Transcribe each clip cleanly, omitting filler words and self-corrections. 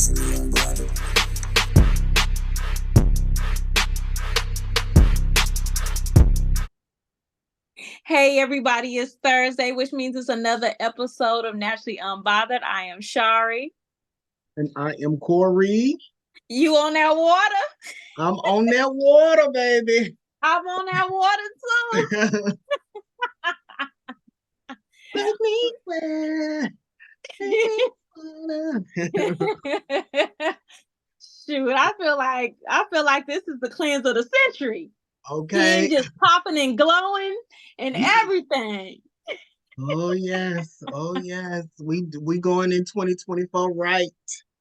Hey everybody, it's Thursday, which means it's another episode of Naturally Unbothered. I am Shari. And I am Corey. You on that water? I'm on that water, baby. I'm on that water Take me where? Take me where? too. Shoot, I feel like this is the cleanse of the century. Skin Okay. just popping and glowing and everything. Oh yes. Oh yes. We going in 2024 right.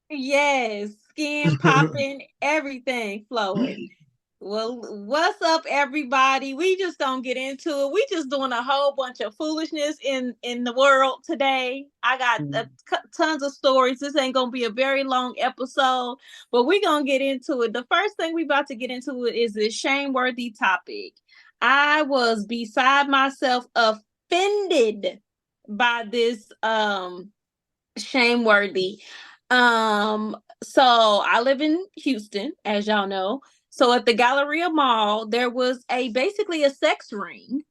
Yes, skin popping, everything flowing. Well, what's up, everybody? We just gonna get into it. We just doing a whole bunch of foolishness in the world today. I got tons of stories. This ain't gonna be a very long episode, but we gonna get into it. The first thing we about to get into it is this shame-worthy topic. I was beside myself, offended by this shame-worthy. So I live in Houston, as y'all know. So at the Galleria Mall, there was basically a sex ring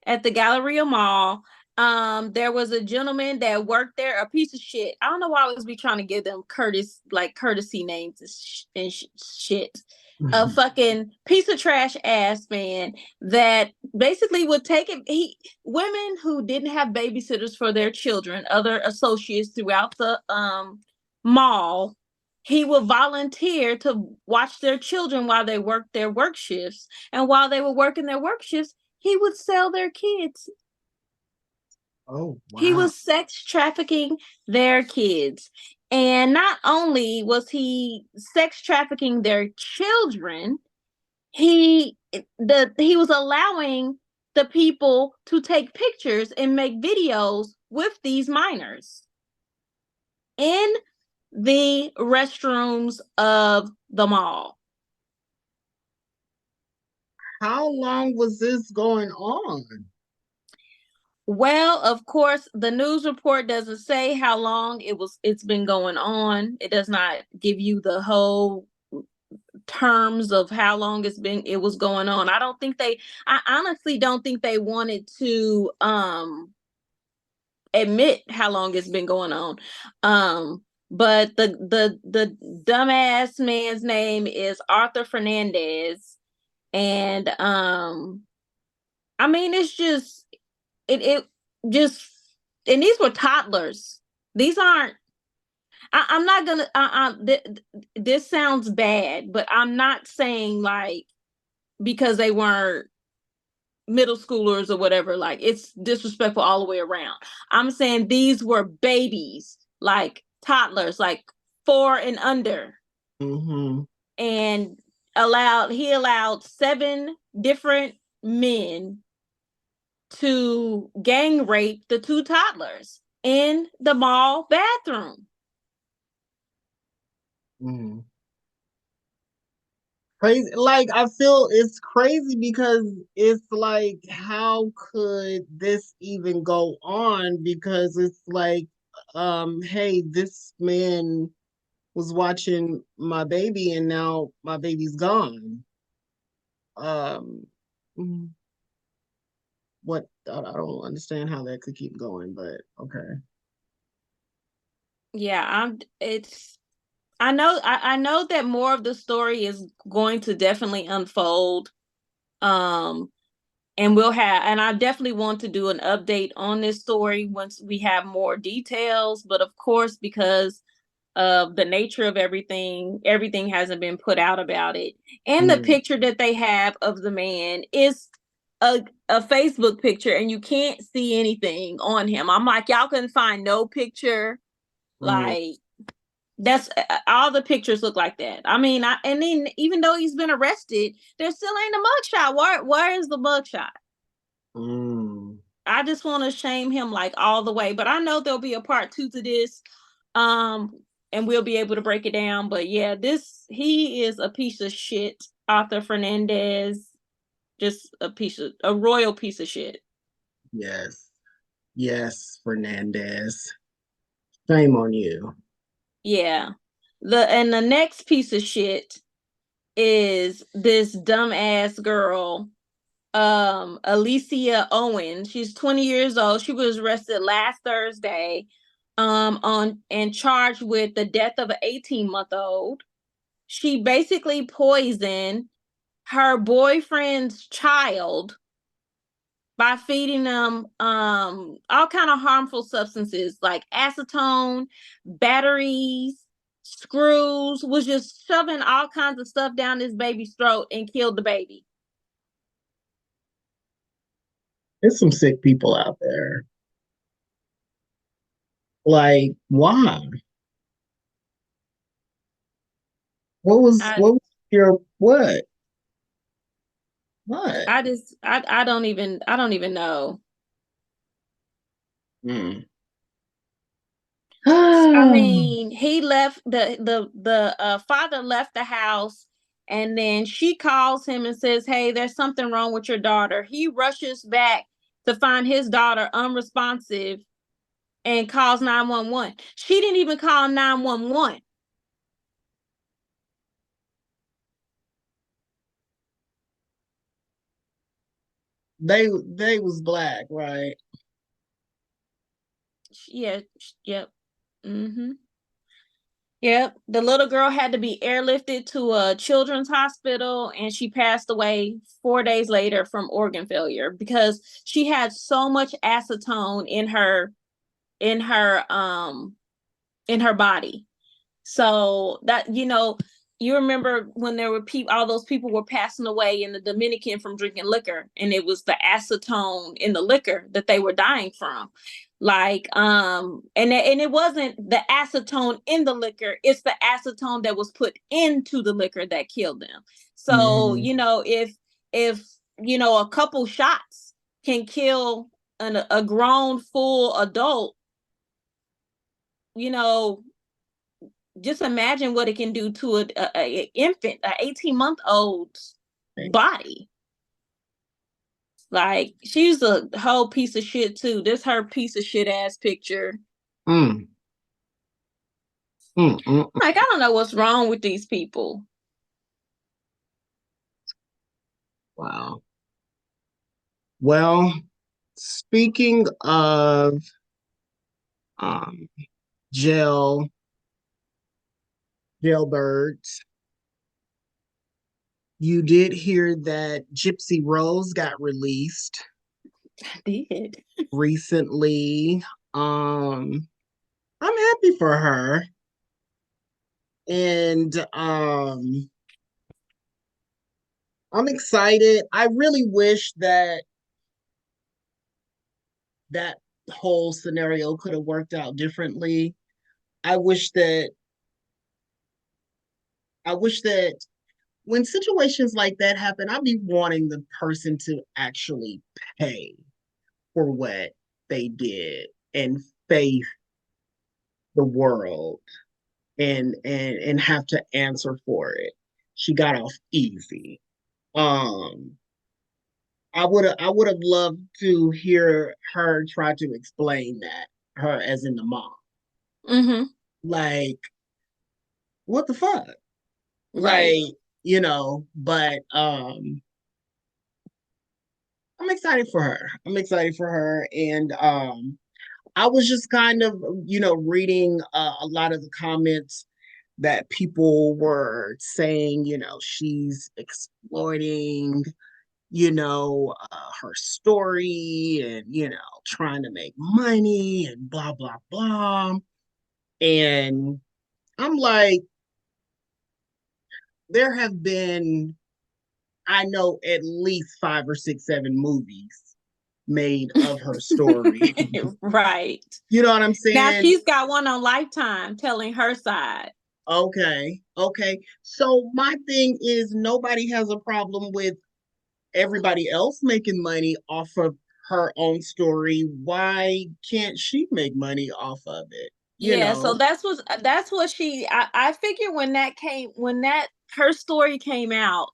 at the Galleria Mall. There was a gentleman that worked there, a piece of shit. I don't know why I always be trying to give them courtesy names and shit. A fucking piece of trash ass man that basically would take it. Women who didn't have babysitters for their children, other associates throughout the mall, he would volunteer to watch their children while they worked their work shifts. And while they were working their work shifts, he would sell their kids. Oh wow. He was sex trafficking their kids. And not only was he sex trafficking their children, he was allowing the people to take pictures and make videos with these minors in the restrooms of the mall. How long was this going on? Well, of course, the news report doesn't say how long it's been going on. It does not give you the whole terms of how long it was going on. I honestly don't think they wanted to admit how long it's been going on. But the dumbass man's name is Arthur Fernandez. And I mean, it's just it just, and these were toddlers. These aren't, I'm not gonna this sounds bad, but I'm not saying like because they weren't middle schoolers or whatever, like it's disrespectful all the way around. I'm saying these were babies, like toddlers, like 4 and under. Mm-hmm. And he allowed 7 different men to gang rape the 2 toddlers in the mall bathroom. Mm. Crazy. Like, I feel it's crazy because it's like, how could this even go on? Because it's like, hey, this man was watching my baby and now my baby's gone. Um, mm, what I don't understand how that could keep going, but okay. Yeah, I know that more of the story is going to definitely unfold. Um and I definitely want to do an update on this story once we have more details, but of course, because of the nature of everything hasn't been put out about it. And the Mm. picture that they have of the man is a Facebook picture, and you can't see anything on him. I'm like, y'all couldn't find no picture. Mm. Like, that's all the pictures look like that. I mean, and then even though he's been arrested, there still ain't a mugshot. Where is the mugshot? Mm. I just want to shame him like all the way. But I know there'll be a part 2 to this. And we'll be able to break it down. But yeah, he is a piece of shit. Arthur Fernandez, just a royal piece of shit. Yes. Yes, Fernandez. Shame on you. Yeah. The next piece of shit is this dumbass girl, Alicia Owen. She's 20 years old. She was arrested last Thursday, on and charged with the death of an 18-month-old. She basically poisoned her boyfriend's child by feeding them all kind of harmful substances like acetone, batteries, screws, was just shoving all kinds of stuff down this baby's throat and killed the baby. There's some sick people out there. Like, why? I What was your what? What? I don't even know. Hmm. I mean, he left the father left the house, and then she calls him and says, "Hey, there's something wrong with your daughter." He rushes back to find his daughter unresponsive and calls 911. She didn't even call 911. They was black, right? Yeah, yep. Mhm. Yep, the little girl had to be airlifted to a children's hospital, and she passed away 4 days later from organ failure because she had so much acetone in her um in her body. So that, you remember when there were people, all those people were passing away in the Dominican from drinking liquor, and it was the acetone in the liquor that they were dying from. Like, and it wasn't the acetone in the liquor; it's the acetone that was put into the liquor that killed them. So, Hmm. if a couple shots can kill a grown full adult, you know just imagine what it can do to a infant, a 18-month-old's body. Like, she's a whole piece of shit too. This her piece of shit ass picture. Mm. Mm, mm, mm. Like, I don't know what's wrong with these people. Wow. Well, speaking of um jail jailbirds, you did hear that Gypsy Rose got released I did. recently. I'm happy for her. And I'm excited. I really wish that that whole scenario could have worked out differently. I wish that I wish that when situations like that happen, I'd be wanting the person to actually pay for what they did and face the world and have to answer for it. She got off easy. Um, I would have loved to hear her try to explain that, her as in the mom. Mm-hmm. Like, what the fuck? Right. Like, but I'm excited for her. I'm excited for her. And I was just kind of, reading a lot of the comments that people were saying, she's exploiting, her story and, trying to make money and blah, blah, blah. And I'm like, there have been, I know, at least 5 or 6, 7 movies made of her story. Right. You know what I'm Now saying? she's got one on Lifetime telling her side. Okay. Okay. So my thing is nobody has a problem with everybody else making money off of her own story. Why can't she make money off of it? You Yeah, so know? that's what I figured when that her story came out,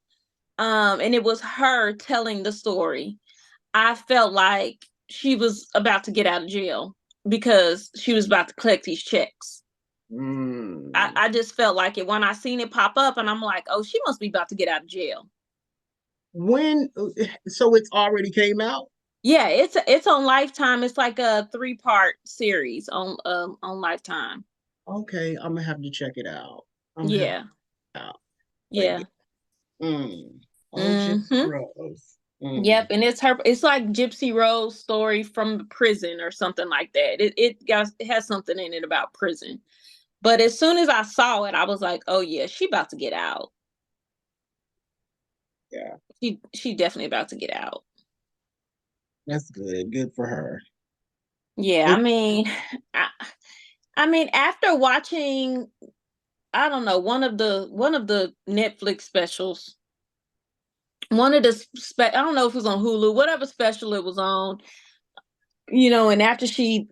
and it was her telling the story. I felt like she was about to get out of jail because she was about to collect these checks. Mm. I just felt like it when I seen it pop up, and I'm like, oh, she must be about to get out of jail. When so it's already came out? Yeah, it's on Lifetime. It's like a 3-part series on Lifetime. Okay, I'm gonna have to check it out. I'm gonna have to Yeah, check it out. But yeah, yeah. oh Gypsy Mm-hmm. Rose. Yep, and it's like Gypsy Rose story from prison or something like that. It has something in it about prison. But as soon as I saw it, I was like, oh yeah, she about to get out. Yeah, She definitely about to get out. that's good. Good for her. Yeah, And I, I mean, after watching, I don't know, one of the Netflix specials, I don't know if it was on Hulu, whatever special it was on, and after she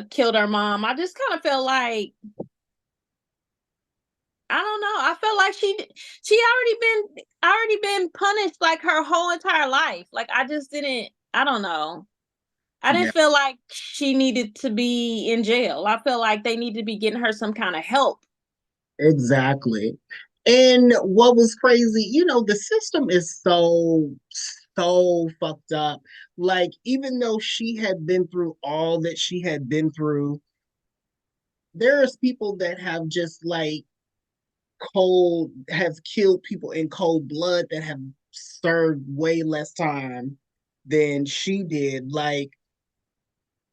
killed her mom, I just kind of felt like, I don't know, I felt like she already been punished like her whole entire life. Like I just didn't, I don't know. I yeah, didn't feel like she needed to be in jail. I feel like they need to be getting her some kind of help. exactly. And what was crazy, the system is so fucked up. Like, even though she had been through all that she had been through, there's people that have just like have killed people in cold blood that have served way less time than she did. Like,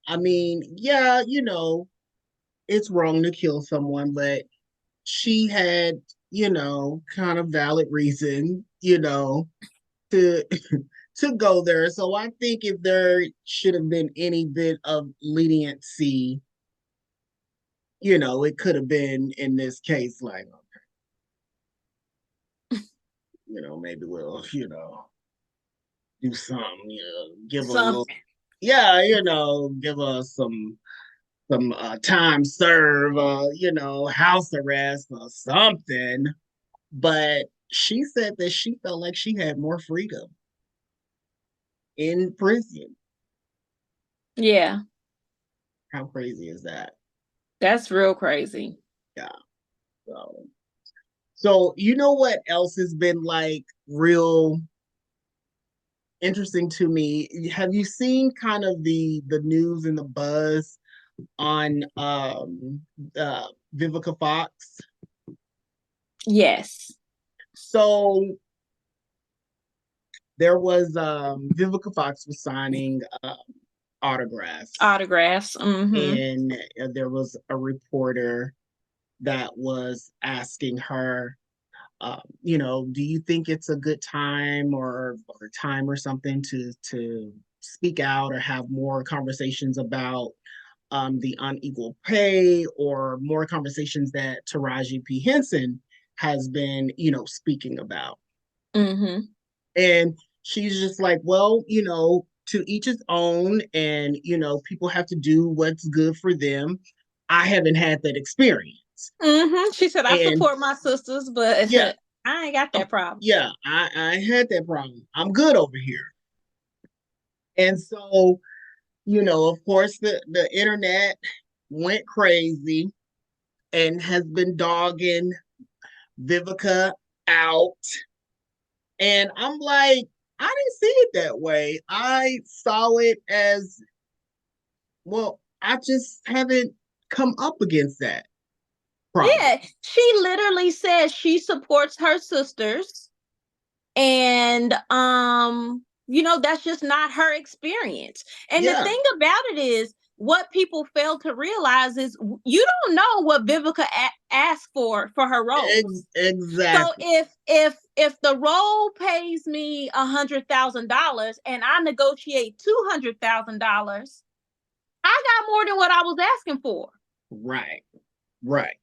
I mean, yeah, it's wrong to kill someone, but she had, kind of valid reason, to to go there. So I think if there should have been any bit of leniency, it could have been in this case, like, maybe we'll, do something, give her a little, Something. yeah, give her some time serve, house arrest or something. But she said that she felt like she had more freedom in prison. Yeah, How crazy is that? that's real crazy. Yeah. So you know what else has been like real interesting to me? Have you seen kind of the news and the buzz on Vivica Fox? Yes. So there was Vivica Fox was signing autographs, Autographs. Mm-hmm. and there was a reporter that was asking her, do you think it's a good time or time or something to speak out or have more conversations about the unequal pay or more conversations that Taraji P. Henson has been, speaking about. Mm-hmm. And she's just like, well, to each his own, and people have to do what's good for them. I haven't had that experience. Mm-hmm. She said, I And support my sisters, but yeah, I ain't got that problem. yeah, I had that problem. I'm good over here. And so, of course, the internet went crazy and has been dogging Vivica out. And I'm like, I didn't see it that way. I saw it as, well, I just haven't come up against that problem. Yeah, she literally says she supports her sisters, and that's just not her experience. And the Yeah, thing about it is, what people fail to realize is you don't know what Vivica asked for her roles. So exactly. if the role pays me $100,000 and I negotiate $200,000, I got more than what I was asking for. Right, right.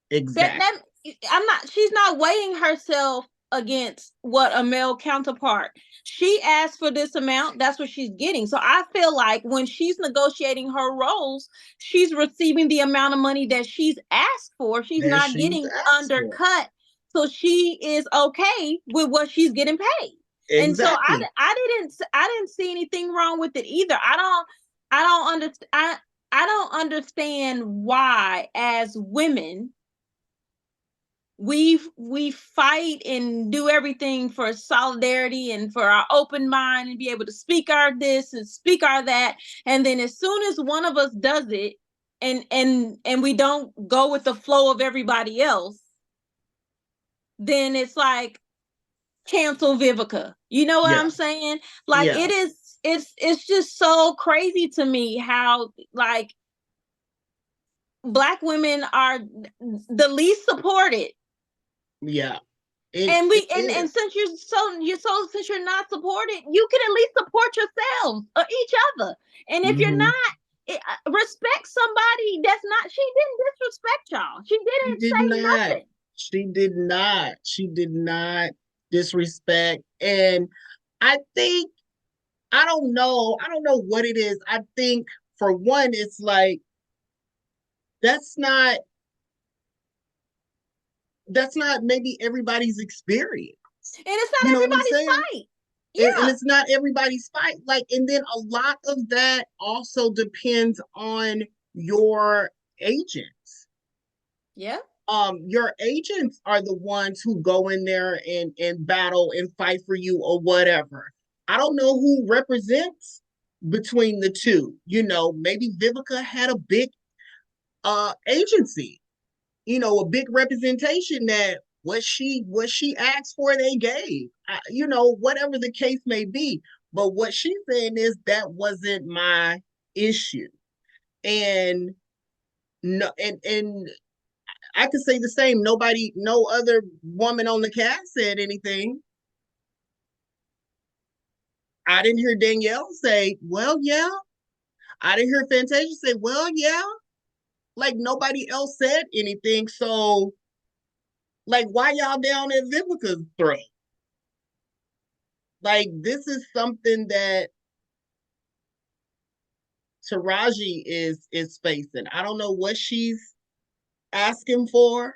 that Exactly. that she's not weighing herself against what a male counterpart. She asked for this amount, that's what she's getting. So I feel like when she's negotiating her roles, she's receiving the amount of money that she's asked for. She's That not she's getting asked for. undercut. So she is okay with what she's getting paid. And so Exactly. I didn't see anything wrong with it either. I don't understand. I don't understand why, as women, we fight and do everything for solidarity and for our open mind and be able to speak our this and speak our that, and then as soon as one of us does it, and we don't go with the flow of everybody else, then it's like cancel Vivica. You know what I'm Yeah, saying? Like yeah, it's just so crazy to me how like black women are the least supported. yeah. It And it we and is. since you're so since you're not supported, you can at least support yourselves or each other. And if you're Hmm. not, respect somebody that's not. She didn't disrespect y'all. She She didn't did say not. nothing. She did not. She did not disrespect. And I think I don't know. I don't know what it is. I think for one, it's like that's not that's not maybe everybody's experience. And it's not You know what I'm everybody's saying? fight. And Yeah, it's not everybody's fight. Like, and then a lot of that also depends on your agents. yeah. Your agents are the ones who go in there and battle and fight for you or whatever. I don't know who represents between the two. You know, maybe Vivica had a big agency, you know, a big representation that what she asked for they gave. You know, whatever the case may be. But what she's saying is that wasn't my issue. And no, and I could say the same. Nobody, no other woman on the cast said anything. I didn't hear Danielle say, well, yeah. I didn't hear Fantasia say, well, yeah. Like nobody else said anything. So, like, why y'all down at Vivica's throat? Like, this is something that Taraji is facing. I don't know what she's asking for.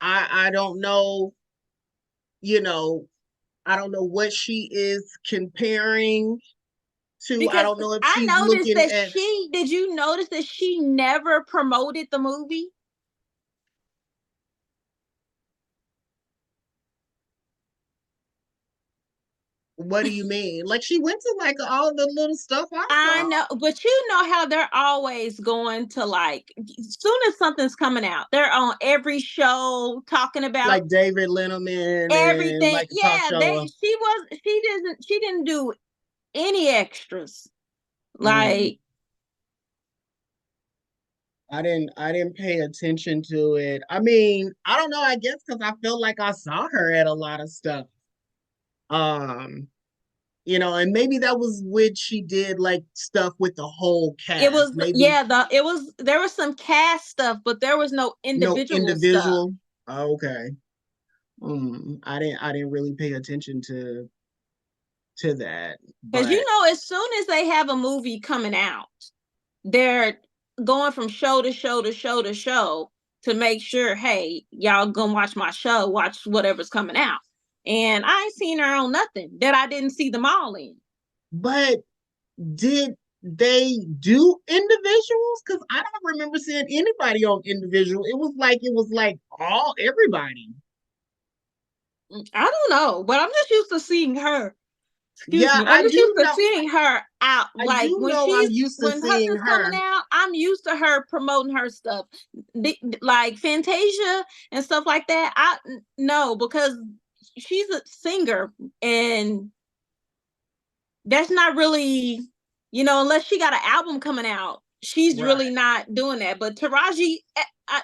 I don't know, you know, I don't know what she is comparing to. I Because don't know if I she's noticed looking that at she did you notice that she never promoted the movie? what do you mean? Like she went to like all the little stuff I I saw. know, but you know how they're always going to like, as soon as something's coming out, they're on every show talking about Like David Letterman and everything. like a talk Yeah, show. she didn't do any extras. Mm, Like, I didn't pay attention to it. I mean, I don't know, I guess because I felt like I saw her at a lot of stuff. Um, you know, and maybe that was when she did like stuff with the whole it cast. was, Maybe yeah, it was, there was some cast stuff, but there was no no individual stuff. individual. Okay. I didn't really pay attention to that. Because you But know, as soon as they have a movie coming out, they're going from show to show to show to show to make sure, hey, y'all gonna watch my show, watch whatever's coming out. And I ain't seen her on nothing that I didn't see them all in. but did they do individuals? Because I don't remember seeing anybody on individual. It was like all everybody. I don't know, but I'm just used to seeing her. Excuse Yeah, me. I'm I just do used to know. seeing her out. I Like do know. I'm used to when seeing Hudson's coming her. out, I'm used to her promoting her stuff. Like Fantasia and stuff like that. I no, because she's a singer and that's not really, unless she got an album coming out, she's really Right. not doing that. But Taraji,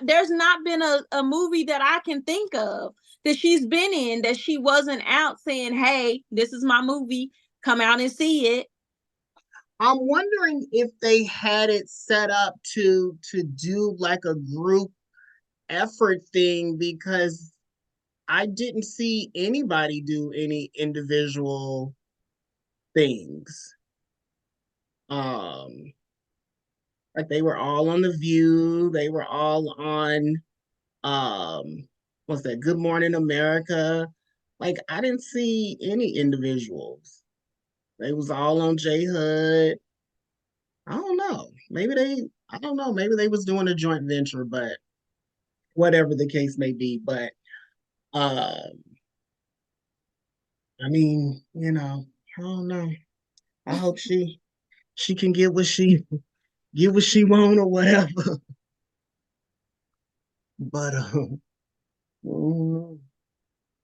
there's not been a movie that I can think of that she's been in that she wasn't out saying, hey, this is my movie, come out and see it. I'm wondering if they had it set up to do like a group effort thing because I didn't see anybody do any individual things. Um, like they were all on The View, they were all on what's that, Good Morning America. Like I didn't see any individuals. They was all on J Hood. I don't know. maybe they, I don't know, maybe they was doing a joint venture, but whatever the case may be. But uh, I mean, I don't know. I hope she can get what she want or whatever. But mm,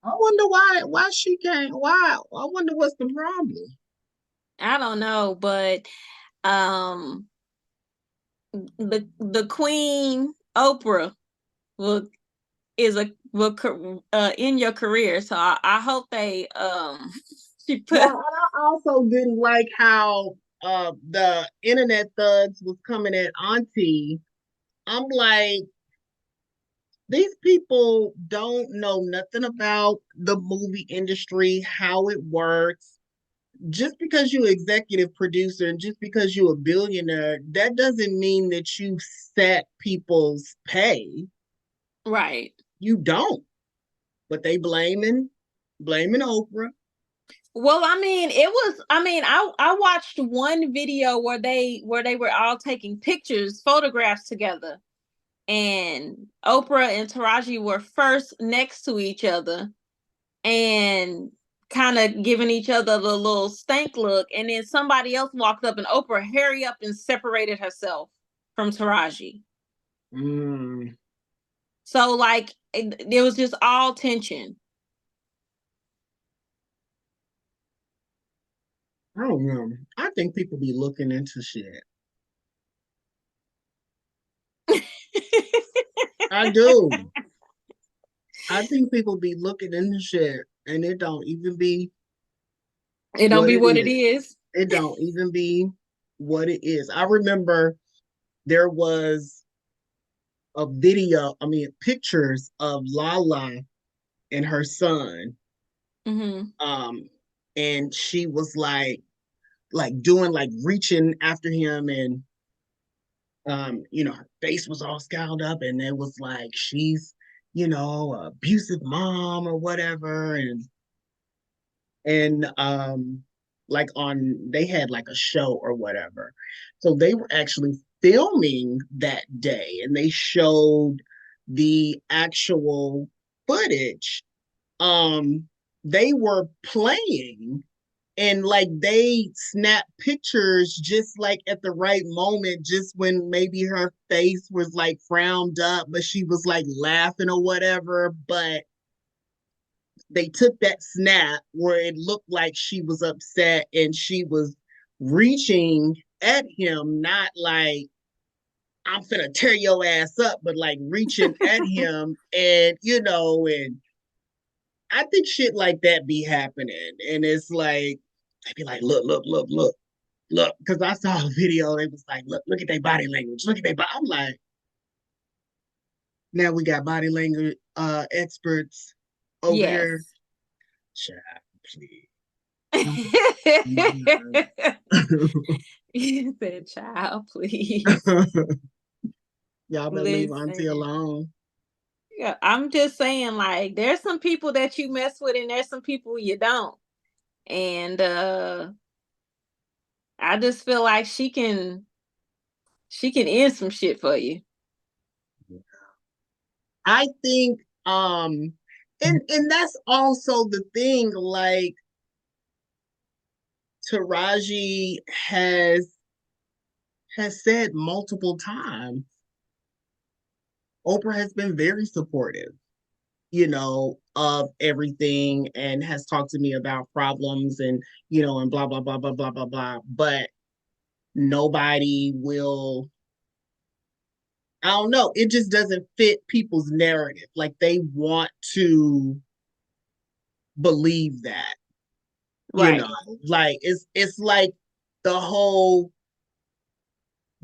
I wonder why she can't. Why? I wonder what's the problem. I don't know, but um the Queen Oprah will is a will in your career. So I hope they she Well, put and I also didn't like how the internet thugs was coming at Auntie. I'm like, these people don't know nothing about the movie industry, how it works. Just because you're executive producer and just because you're a billionaire, that doesn't mean that you set people's pay. right. You don't. But they blaming Oprah. Well, I mean, it was. I mean, I watched one video where they were all taking pictures, photographs together, and Oprah and Taraji were first next to each other and kind of giving each other the little stank look, and then somebody else walked up and Oprah hurry up and separated herself from Taraji. Mm, So like it was just all tension. I don't know. I think people be looking into shit. I do. I think people be looking into shit and it don't even be It don't what be it what it is. is. It don't even be what it is. I remember there was a video, I mean, pictures of Lala and her son. Mm-hmm. Um, and she was like doing like reaching after him and her face was all scowled up and it was like she's, abusive mom or whatever. And like on they had like a show or whatever. So they were actually filming that day and they showed the actual footage. They were playing and like they snapped pictures just like at the right moment, just when maybe her face was like frowned up, but she was like laughing or whatever. But they took that snap where it looked like she was upset and she was reaching at him, not like I'm finna tear your ass up, but like reaching at him and I think shit like that be happening. And it's like they be like, look, because I saw a video. They was like, look at their body language. Look at their body. I'm like, now we got body language experts over here. Yes. Child, please. You said, child, please. Y'all better leave Auntie Listen. alone. Yeah, I'm just saying, like, there's some people that you mess with and there's some people you don't. And I just feel like she can end some shit for you. I think and that's also the thing, like Taraji has said multiple times, Oprah has been very supportive, of everything and has talked to me about problems and blah, blah, blah, blah, blah, blah, blah. But nobody will, I don't know, it just doesn't fit people's narrative. Like they want to believe that, you know, Right. like it's like the whole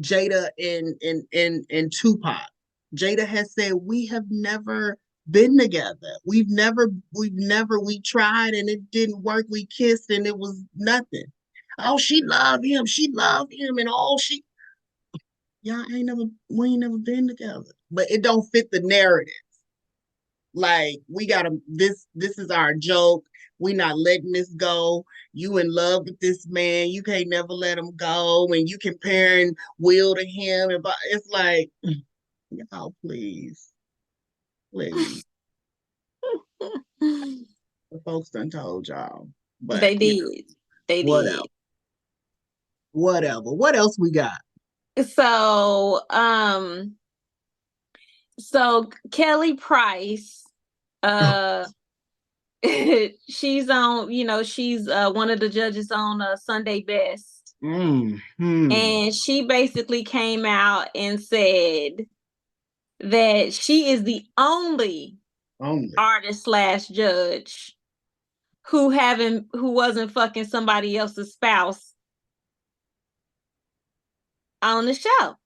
Jada and Tupac. Jada has said we have never been together. We tried and it didn't work. We kissed and it was nothing. Oh, she loved him. She loved him, and all she y'all ain't never we ain't never been together. But it don't fit the narrative. Like we gotta this is our joke. We not letting this go. You in love with this man. You can't never let him go. And you comparing Will to him. And it's like, y'all, please, please. The folks done told y'all. But They did. They whatever. did. Whatever. What else we got? So, so Kelly Price, uh, she's on, she's one of the judges on Sunday Best. Mm-hmm. And she basically came out and said that she is the only Only. artist slash judge who wasn't fucking somebody else's spouse on the show.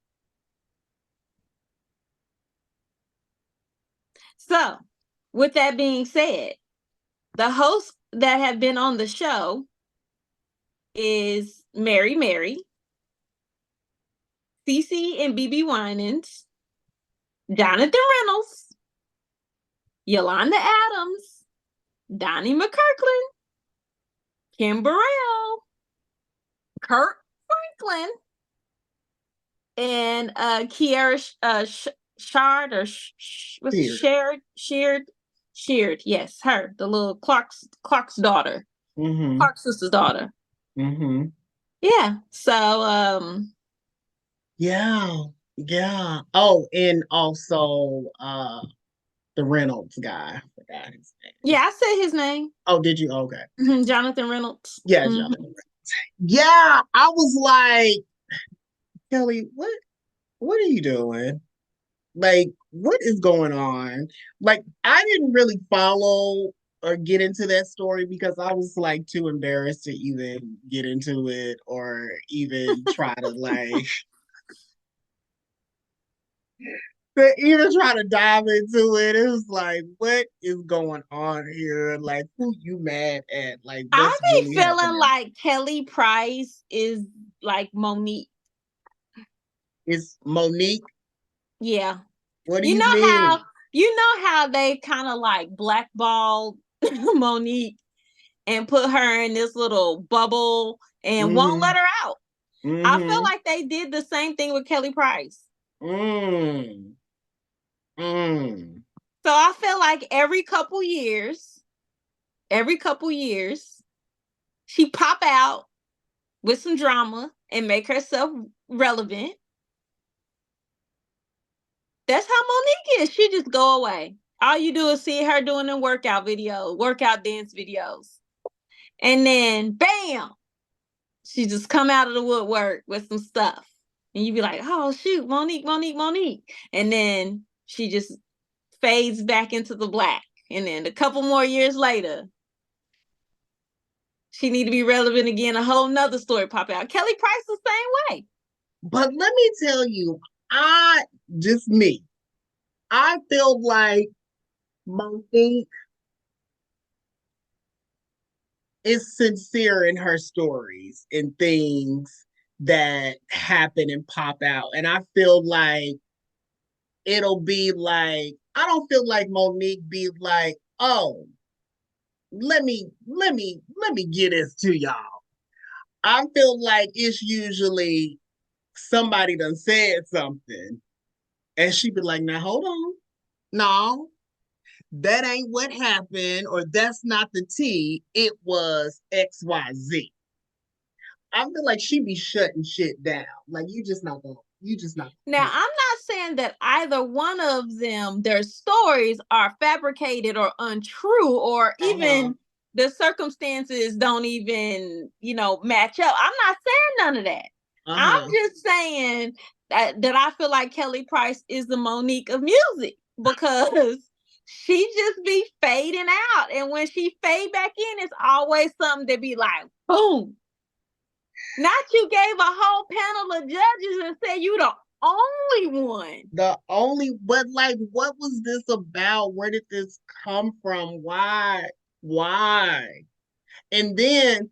So, with that being said, the hosts that have been on the show is Mary, Cece and BB Winans, Jonathan Reynolds, Yolanda Adams, Donnie McKirkland, Kim Burrell, Kurt Franklin, and Kiara Shard or what's it? Here. Sheared. Yes, her, the little Clark's daughter, Mm-hmm. Clark's sister's daughter. Mm-hmm. Yeah. So Yeah. Yeah. Oh, and also the Reynolds guy. I forgot his name. yeah, I said his name. Oh, did you? Okay. Jonathan Reynolds. Yeah, Mm-hmm. Jonathan. Yeah, I was like, Kelly, what are you doing? Like, what is going on? Like, I didn't really follow or get into that story because I was like too embarrassed to even get into it or even try to like to even try to dive into it. It was like, what is going on here? Like, who you mad at? Like, I what's be really feeling happening? like Kelly Price is like Monique. It's Monique. Yeah. What do You you know how mean? they kind of like blackballed Monique and put her in this little bubble and won't Mm-hmm. let her out. I feel Mm-hmm. like they did the same thing with Kelly Price. Mm. Mm. So I feel like every couple years, she pop out with some drama and make herself relevant. That's how Monique is. She just go away. All you do is see her doing them workout dance videos. And then bam, she just come out of the woodwork with some stuff. And you be like, oh shoot, Monique. And then she just fades back into the black. And then a couple more years later, she need to be relevant again. A whole nother story pop out. Kelly Price the same way. But let me tell you, I just me. I feel like Monique is sincere in her stories and things that happen and pop out. And I feel like it'll be like, I don't feel like Monique be like, oh, let me get this to y'all. I feel like it's usually somebody done said something and she be like, now hold on. No, that ain't what happened, or that's not the T. It was XYZ. I feel like she be shutting shit down. Like you just not Now, gonna I'm not saying that either one of them, their stories are fabricated or untrue, or Uh-huh. even the circumstances don't even, match up. I'm not saying none of that. I'm Uh-huh. just saying that I feel like Kelly Price is the Monique of music because she just be fading out. And when she fade back in, it's always something to be like, boom. Not you gave a whole panel of judges and said you the only one. The only but like what was this about? Where did this come from? Why? Why? And then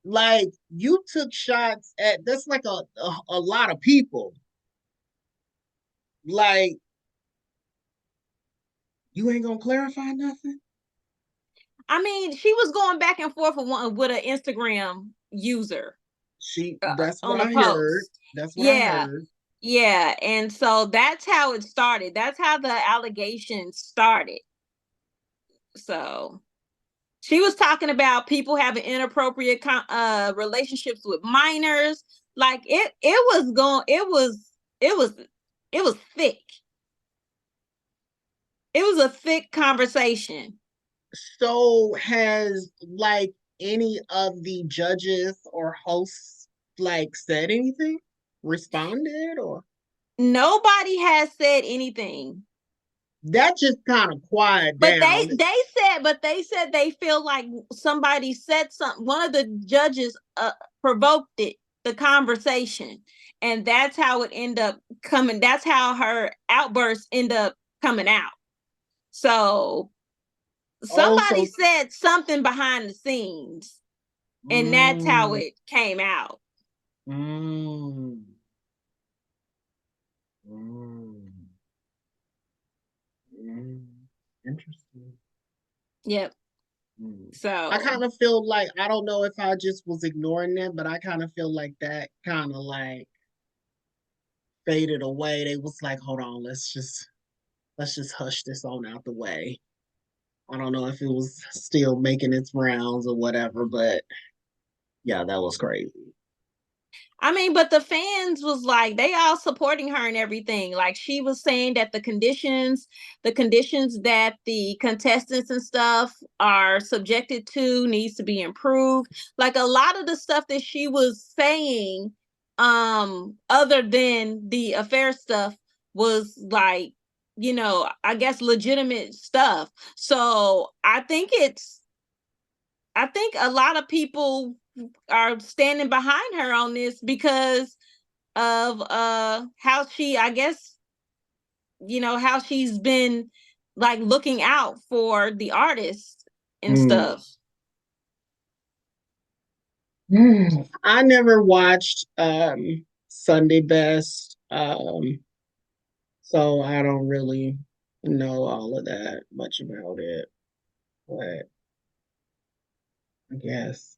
like you took shots at that's like a lot of people. Like You ain't gonna clarify nothing? I mean, she was going back and forth with an Instagram user That's what on a I heard. post. That's what I Yeah, heard. yeah, and so that's how it started. That's how the allegations started. So she was talking about people having inappropriate relationships with minors. Like it was going. It was it was thick. It was a thick conversation. So has like any of the judges or hosts like said anything? Responded or Nobody has said anything. that just kind of quiet But down. they said they feel like somebody said something. One of the judges provoked the conversation, and that's how it ended up coming. That's how her outburst ended up coming out. So Oh, somebody said something behind the scenes, and that's how mm, it came out. mm, mm, mm. Interesting. Yep. Mm. I So kind of feel like I don't know if I just was ignoring that, but I kind of feel like that kind of like faded away. They was like, hold on, let's just hush this on out the way. I don't know if it was still making its rounds or whatever, but yeah, that was crazy. I mean, but the fans was like they all supporting her and everything. Like she was saying that the conditions that the contestants and stuff are subjected to needs to be improved. Like a lot of the stuff that she was saying, other than the affair stuff, was like, I guess legitimate stuff. So I think a lot of people are standing behind her on this because of how she, I guess, how she's been like looking out for the artists and Mm. stuff. I never watched Sunday Best, so I don't really know all of that much about it. But I guess.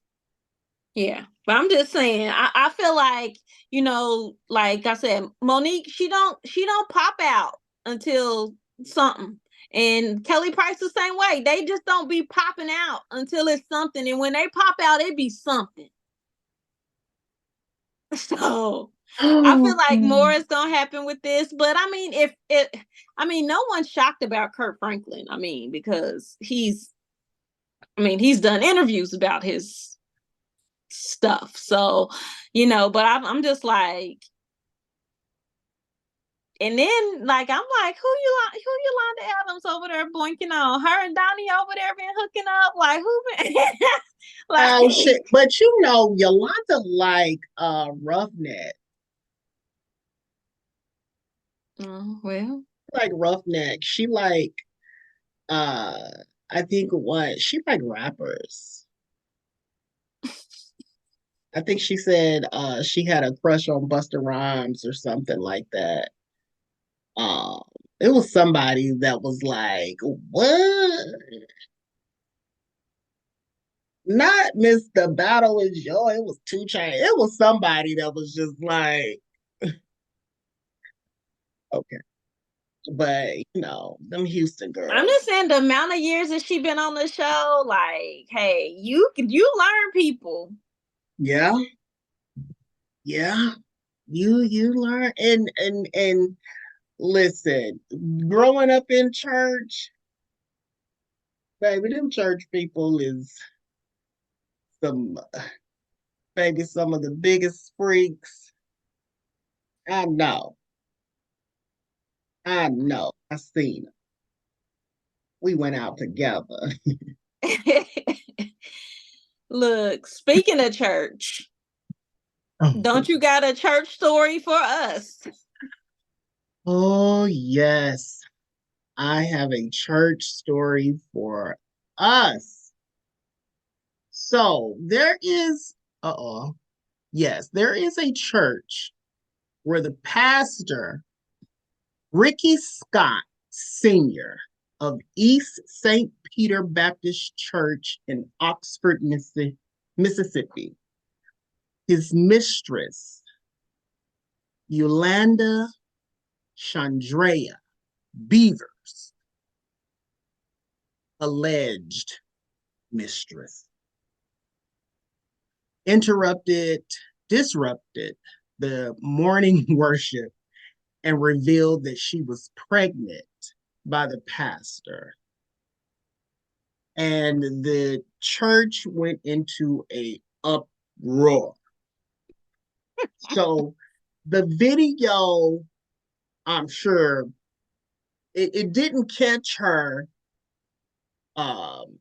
Yeah. But I'm just saying, I feel like, like I said, Monique, she don't pop out until something. And Kelly Price the same way. They just don't be popping out until it's something. And when they pop out, it be something. So I feel Oh, like more is gonna happen with this. But I mean, if it I mean, no one's shocked about Kurt Franklin. I mean, because he's done interviews about his stuff. So, but I'm just like, and then like I'm like, who Yolanda Adams over there blinking on? Her and Donnie over there been hooking up. Like who been oh like shit! But you know, Yolanda like Roughneck, well, like Roughneck. She like uh, I think what she like rappers. I think she said she had a crush on Busta Rhymes or something like that. Um, it was somebody that was like, "What? Not Miss the Battle is Yours." It was Two Chain. It was somebody that was just like, okay, but them Houston I'm girls. just saying the amount of years that she been on the show, like, hey, you learn people. Yeah, yeah. You learn and listen. Growing up in church, baby, them church people is some maybe some of the biggest freaks. I know. I know. I seen them. We went out together. Look, speaking of church, don't you got a church story for us? Oh, yes. I have a church story for us. So there is, uh-oh, yes, there is a church where the pastor, Ricky Scott Sr., of East St. Peter Baptist Church in Oxford, Mississippi. His mistress, Yolanda Chandrea Beavers, alleged mistress, disrupted the morning worship and revealed that she was pregnant by the pastor. And the church went into a uproar. So the video, I'm sure, it didn't catch her um,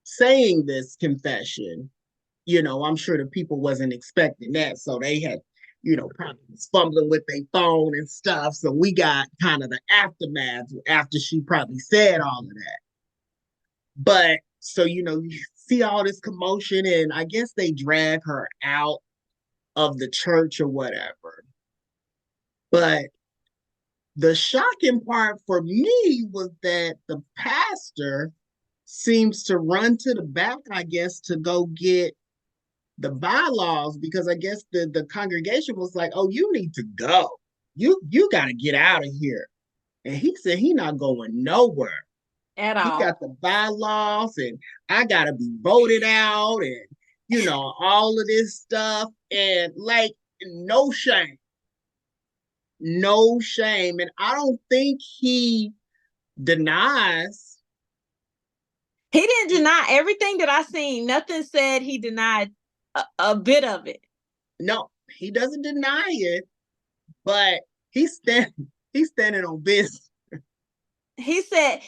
saying this confession. I'm sure the people wasn't expecting that, so they had, probably was fumbling with their phone and stuff. So we got kind of the aftermath after she probably said all of that. But so you see all this commotion, and I guess they drag her out of the church or whatever. But the shocking part for me was that the pastor seems to run to the back, I guess, to go get the bylaws, because I guess the congregation was like, "Oh, you need to go. You got to get out of here." And he said he not going nowhere. At He all. got the bylaws, and I got to be voted out, and all of this stuff, and like no shame, no shame, and I don't think he denies. He didn't deny everything that I seen. Nothing said he denied a bit of it. No, he doesn't deny it, but he's standing on business. He said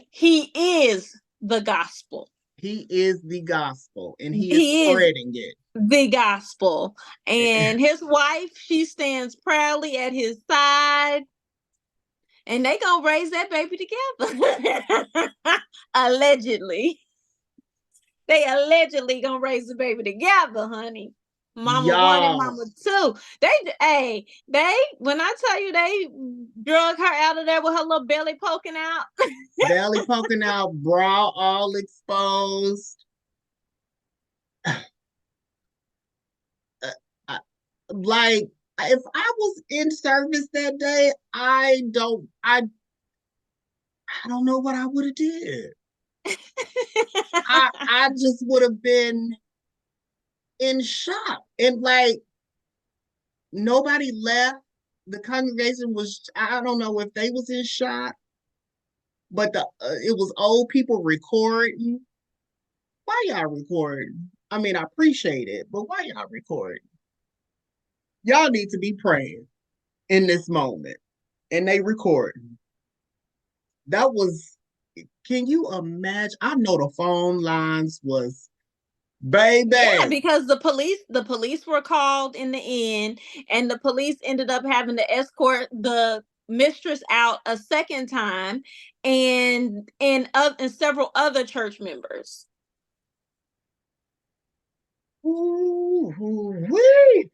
he is the gospel. He is the gospel, and he is He is spreading it. the gospel. And his wife, she stands proudly at his side. And they gonna raise that baby together. Allegedly. They allegedly gonna raise the baby together, honey. Mama one and Y'all, mama two. They when I tell you they drug her out of there with her little belly poking out. belly poking out, bra all exposed. Like, if I was in service that day, I don't know what I would have did. I just would have been in shock, and like nobody left. The congregation was, I don't know if they was in shock, but it was old people recording. Why y'all recording? I mean, I appreciate it, but why y'all recording? Y'all need to be praying in this moment, and they recording. That was. Can you imagine? I know the phone lines was Yeah, baby. because the police were called in the end, and the police ended up having to escort the mistress out a second time, and several other church members. Ooh, wee.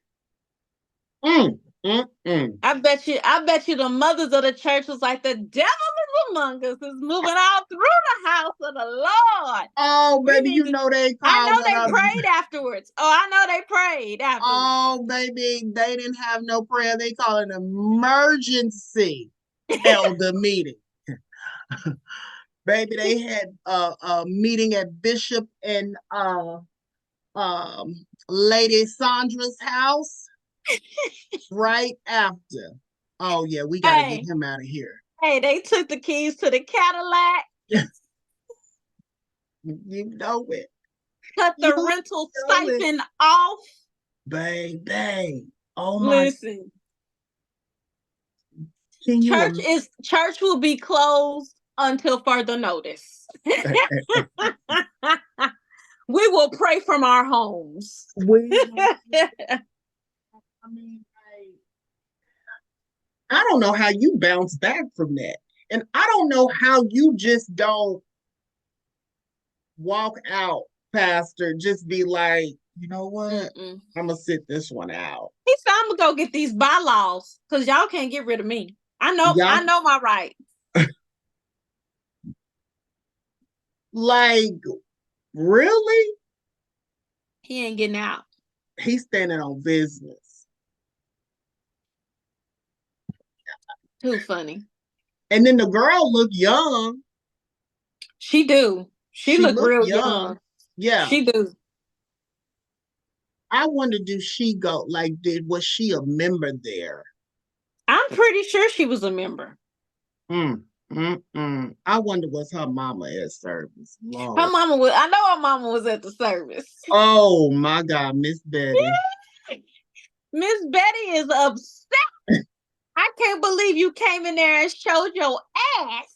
Mm, mm. I bet you the mothers of the church was like, the devil is among us, is moving all through the house of the Lord. Oh, We baby, need you to know they I called know it they a. prayed afterwards. Oh, I know they prayed afterwards. Oh, baby, they didn't have no prayer. They call it an emergency elder meeting. Baby, they had a meeting at Bishop and Lady Sandra's house right after. Oh yeah, we got to get Hey, him out of here. hey, they took the keys to the Cadillac, You know it. cut You the rental know it, stipend off. baby. Oh my! Listen, Can you church will be closed until further notice. We will pray from our homes. we? I mean, I don't know how you bounce back from that, and I don't know how you just don't walk out, Pastor. Just be like, you know what? Mm-mm. I'm gonna sit this one out. He said, "I'm gonna go get these bylaws because y'all can't get rid of me. I know Y'all, my right." Like, really? He ain't getting out. He's standing on business. Too funny. And then the girl looked young. She do. She She look looked real young. young. Yeah. She do. I wonder, do she go, like, was she a member there? I'm pretty sure she was a member. I wonder what's her mama at service. Her Lord. mama was. I know her mama was at the service. Oh my God, Miss Betty. Miss Betty is upset. I can't believe you came in there and showed your ass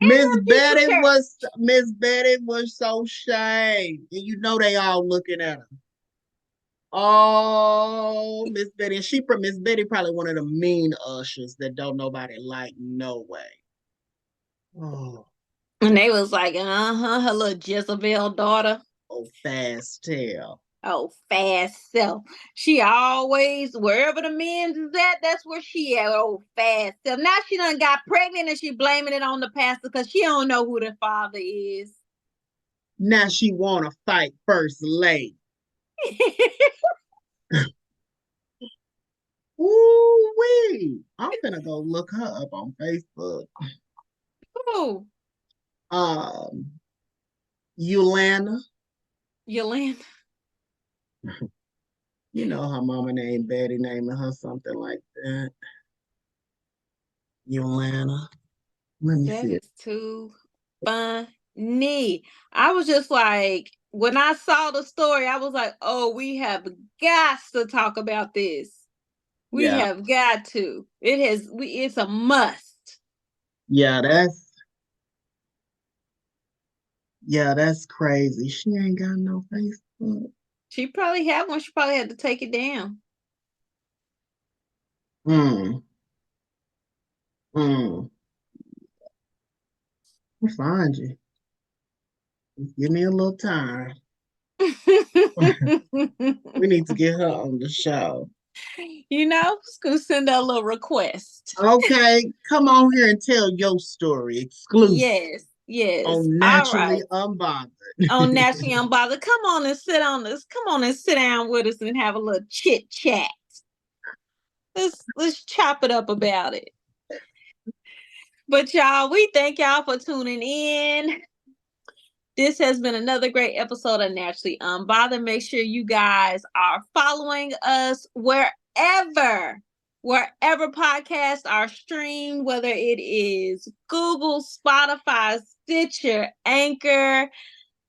in Miss her Jesus Betty church. was Miss Betty was so shamed. And you know they all looking at her. Oh, Miss Betty. And Miss Betty probably one of the mean ushers that don't nobody like no way. Oh, And they was like, her little Jezebel daughter. oh, fast tail. Oh, fast self. She always, wherever the men's is at, that's where she at. Oh, fast self. Now she done got pregnant and she blaming it on the pastor because she don't know who the father is. Now she wanna fight first lady. Ooh wee. I'm gonna go look her up on Facebook. Who? Um, Yolanda. Yolanda. You know her mama named Betty, naming her something like that. Yolanda. Let me That see it. is too funny. I was just like, when I saw the story, I was like, oh, we have got to talk about this. We Yeah. have got to. It's a must. Yeah, that's crazy. She ain't got no Facebook. She probably had one. She probably had to take it down. Mm, mm. I'll find you. Just give me a little time. We need to get her on the show. Just gonna send her a little request. Okay, come on here and tell your story exclusive Yes, yes. on All Naturally right. Unbothered. On National Unbothered. Come on and sit on this. Come on and sit down with us and have a little chit chat. Let's chop it up about it. But y'all, we thank y'all for tuning in. This has been another great episode of Naturally Unbothered. Make sure you guys are following us wherever podcasts are streamed, whether it is Google, Spotify, Stitcher, Anchor,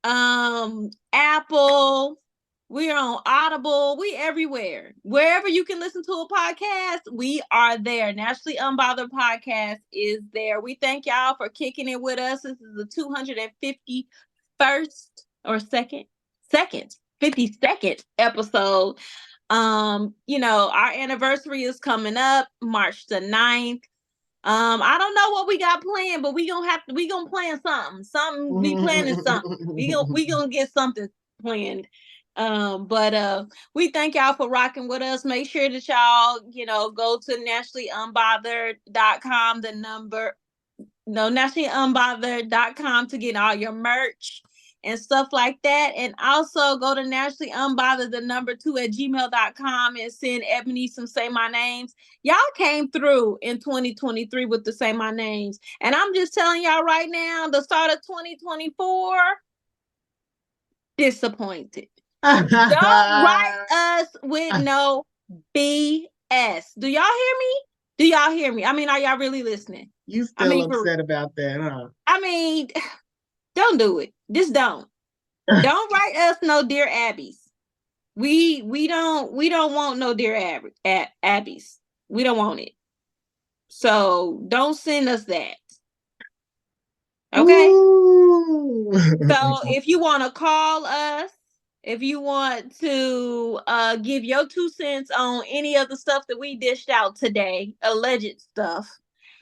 Apple. We are on Audible. We everywhere. Wherever you can listen to a podcast, we are there. Naturally Unbothered Podcast is there. We thank y'all for kicking it with us. This is the 251st or second 52nd episode. Our anniversary is coming up March the 9th. I don't know what we got planned, but we gonna plan something. We planning something. We gonna get something planned. But we thank y'all for rocking with us. Make sure that y'all, go to nationallyunbothered.com, the number no nationallyunbothered.com to get all your merch and stuff like that. And also go to nationallyunbothered, the number 2 at gmail.com, and send Ebony some Say My Names. Y'all came through in 2023 with the Say My Names. And I'm just telling y'all right now, the start of 2024, disappointed. Don't write us with no BS. Do y'all hear me? Do y'all hear me? I mean, are y'all really listening? You I still mean, upset about that, huh? I mean, don't do it. Just don't. Don't write us no dear Abbeys. We don't want no dear Abbeys. We don't want it. So don't send us that. Okay? Ooh. So if you want to call us, if you want to give your 2 cents on any of the stuff that we dished out today, alleged stuff,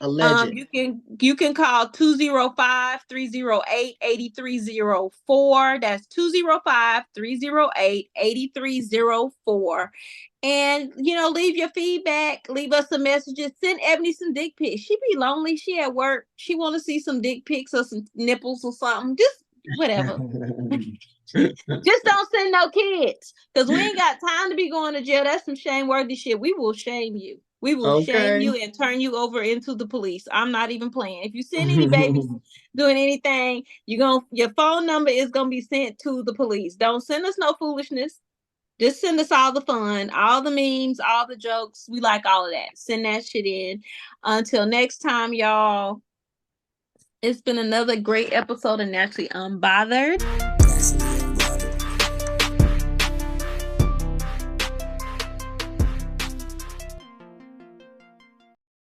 Alleged. you can call 205-308-8304. That's 205-308-8304. And leave your feedback, leave us some messages, send Ebony some dick pics. She be lonely, she at work, she want to see some dick pics or some nipples or something. Just Whatever. Just don't send no kids. Because we ain't got time to be going to jail. That's some shame worthy shit. We will shame you. We will shame Okay. you and turn you over into the police. I'm not even playing. If you send any babies doing anything, your phone number is gonna be sent to the police. Don't send us no foolishness. Just send us all the fun, all the memes, all the jokes. We like all of that. Send that shit in. Until next time, y'all. It's been another great episode of Naturally Unbothered.